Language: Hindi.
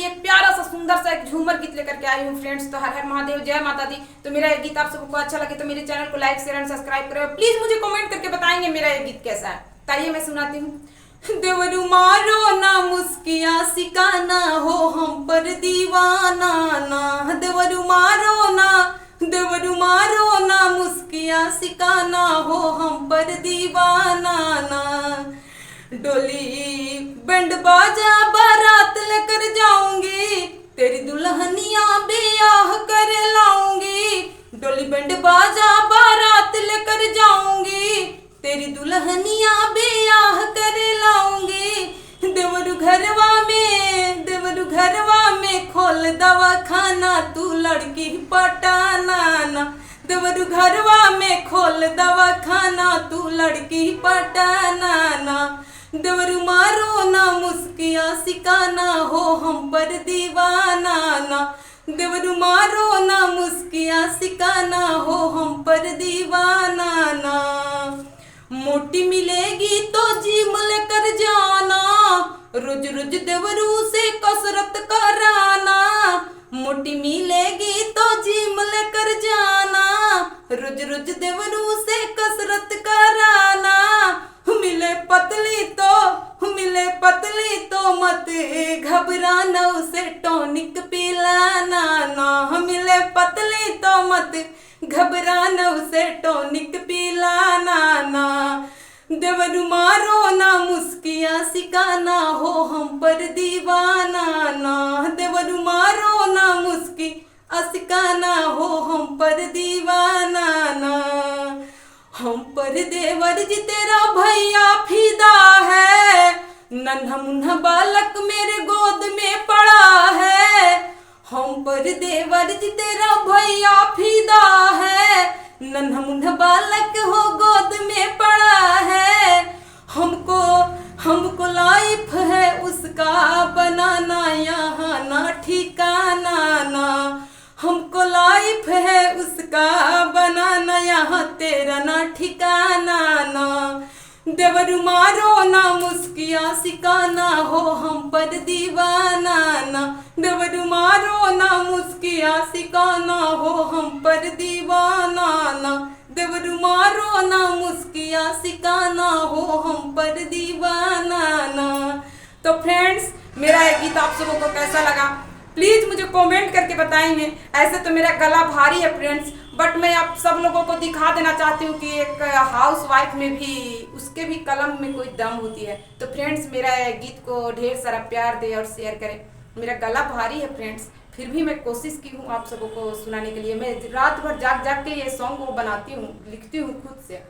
लिए एक प्यारा सा सुंदर सा एक झूमर गीत लेकर के आई हूँ फ्रेंड्स। तो हर हर महादेव, जय माता दी। तो मेरा ये गीत आप सबको अच्छा लगे तो मेरे चैनल को लाइक शेयर एंड सब्सक्राइब करें। प्लीज मुझे कमेंट करके बताएंगे मेरा ये गीत कैसा है। ताइए मैं सुनाती हूँ। देवरू मारो ना मुस्किया सिकाना हो हम पर दीवाना ना, देवरू मारो ना, देवरू मारो ना मुस्किया सिकाना हो हम पर दीवाना ना। डोली बैंड बाजा बारात लेकर जाऊंगी, तेरी दुल्हनिया ब्याह कर लाऊंगी। डोली बैंड बाजा बारात लेकर जाऊंगी, तेरी दुल्हनिया ब्याह कर लाऊंगी। देवरू घरवा में खोल दवाखाना, तू लड़की पटाना ना। देवरू घरवा में खोल दवाखाना, तू लड़की पटाना ना। देवरू मारो ना मुस्किया सिकाना हो हम पर दीवाना ना। देवरू मारो ना मुस्किया सिकाना हो हम पर दीवाना ना। मोटी मिलेगी तो जिम लेकर जाना, रोज रोज देवरू से कसरत कराना। मोटी मिलेगी तो जिम लेकर जाना, रोज रोज देवरू से कसरत कराना। मिले पतली तो मत घबराना, उसे टॉनिक पिलाना ना। मिले पतली तो मत घबराना, उसे टॉनिक पिलाना ना। देवरू मारो ना मुस्किया सिकाना हो हम पर दीवाना ना। देवरू मारो ना मुस्किया सिकाना हो हम पर दीवाना ना। हम पर देवर जी तेरा भैया फिदा है, नन्हा मुन्हा बालक मेरे गोद में पड़ा है। हम पर देवर जी तेरा भैया फिदा है, नन्हा मुन्हा बालक हो गोद में पड़ा है। हमको लाइफ है उसका बनाना, यहाँ ना ठिकाना ना। हमको लाइफ है उसका बनाना, यहाँ तेरा ना ठिकाना ना। देवरू मारो ना मुस्किया सिकाना हो हम पर दीवाना ना। देवरू मारो ना मुस्किया सिकाना हो हम पर दीवाना ना। देवरू मारो ना मुस्किया सिकाना हो हम पर दीवाना ना। तो फ्रेंड्स, मेरा ये गीत आप सबों को कैसा लगा प्लीज मुझे कमेंट करके बताएंगे। ऐसे तो मेरा गला भारी है फ्रेंड्स, बट मैं आप सब लोगों को दिखा देना चाहती हूँ कि एक हाउस वाइफ में भी उसके भी कलम में कोई दम होती है। तो फ्रेंड्स, मेरा गीत को ढेर सारा प्यार दे और शेयर करें। मेरा गला भारी है फ्रेंड्स, फिर भी मैं कोशिश की हूँ आप सबों को सुनाने के लिए। मैं रात भर जाग जाग के ये सॉन्ग को बनाती हूँ, लिखती हूँ खुद से।